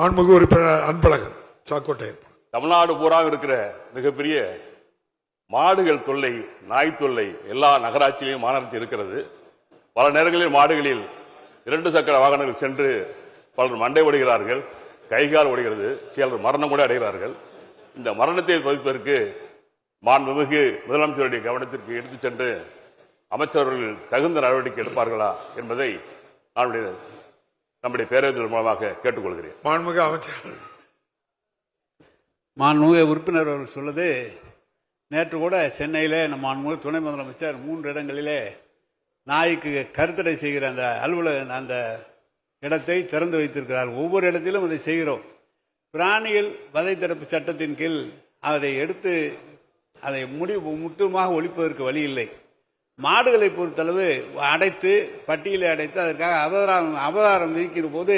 மாண்புமிகு உறுப்பினர் அன்பழகன் சாக்கோட்டை. தமிழ்நாடு பூரா இருக்கிற மிகப்பெரிய மாடுகள் தொல்லை, நாய் தொல்லை எல்லா நகராட்சியிலும் மாநகராட்சி இருக்கிறது. பல நேரங்களில் மாடுகளில் 2 சக்கர வாகனங்கள் சென்று பலர் மண்டை ஓடுகிறார்கள், கைகால் ஓடுகிறது, சிலர் மரணம் கூட அடைகிறார்கள். இந்த மரணத்தை தவிர்ப்பதற்கு மாண்புமிகு முதலமைச்சருடைய கவனத்திற்கு எடுத்துச் சென்று அமைச்சர்கள் தகுந்த நடவடிக்கை எடுப்பார்களா என்பதை நம்முடைய பேரவைகள் மூலமாக கேட்டுக்கொள்கிறேன். மாண்புமிகு அமைச்சர். மாண்புமிகு உறுப்பினர் அவர்கள் சொல்வது, நேற்று கூட சென்னையிலே நம்ம மாண்புமிகு துணை முதலமைச்சர் 3 இடங்களிலே நாய்க்கு கருத்தடை செய்கிற அந்த அலுவலக அந்த இடத்தை திறந்து வைத்திருக்கிறார். ஒவ்வொரு இடத்திலும் அதை செய்கிறோம். பிராணிகள் வதை தடுப்பு சட்டத்தின் கீழ் அதை எடுத்து அதை முற்றுமாக ஒழிப்பதற்கு வழி இல்லை. மாடுகளை பொறுத்தளவு அடைத்து பட்டியலை அடைத்து அதற்காக அபராதம் விதிக்கிற போது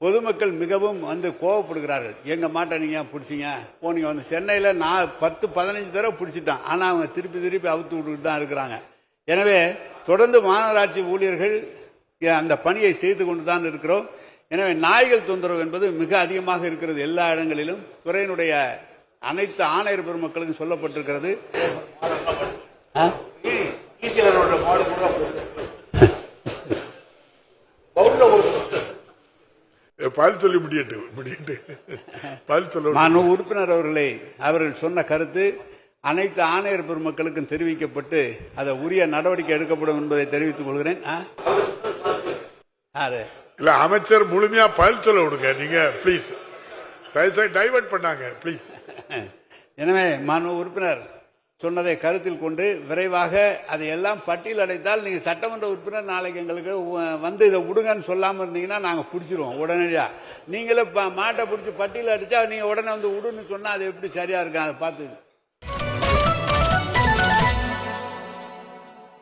பொதுமக்கள் மிகவும் கோவப்படுகிறார்கள். எங்க மாட்டை நீங்க பிடிச்சிங்க போனீங்க வந்து சென்னையில் நான் 10-15 தடவை பிடிச்சிட்டான். ஆனா அவங்க திருப்பி அவுத்து விட்டுட்டு தான் இருக்கிறாங்க. எனவே தொடர்ந்து மாநகராட்சி ஊழியர்கள் அந்த பணியை செய்து கொண்டு தான் இருக்கிறோம். எனவே நாய்கள் தொந்தரவு என்பது மிக அதிகமாக இருக்கிறது. எல்லா இடங்களிலும் துறையினுடைய அனைத்து ஆணையர் பெருமக்களுக்கும் சொல்லப்பட்டிருக்கிறது. உறுப்பினர் அவர்கள் சொன்ன கருத்து அனைத்து ஆணையர் பெருமக்களுக்கும் தெரிவிக்கப்பட்டு அதை உரிய நடவடிக்கை எடுக்கப்படும் என்பதை தெரிவித்துக் கொள்கிறேன். இல்ல அமைச்சர் முழுமையா பதில் சொல்ல விடுங்க. நீங்க பிளீஸ் டைவர்ட் பண்ணாங்க பிளீஸ். எனவே மாண்புமிகு உறுப்பினர் சொன்னதை கருத்தில் கொண்டு விரைவாக அதையெல்லாம் பட்டியல் அடைத்தால் நீங்க சட்டமன்ற உறுப்பினர் நாளைக்கு எங்களுக்கு வந்து இதை விடுங்கன்னு சொல்லாம இருந்தீங்கன்னா நாங்க பிடிச்சிருவோம் உடனடியா. நீங்களே மாட்டை பிடிச்சி பட்டியல் அடிச்சா நீங்க உடனே வந்து விடுன்னு சொன்னா அது எப்படி சரியா இருக்கும் அதை பார்த்து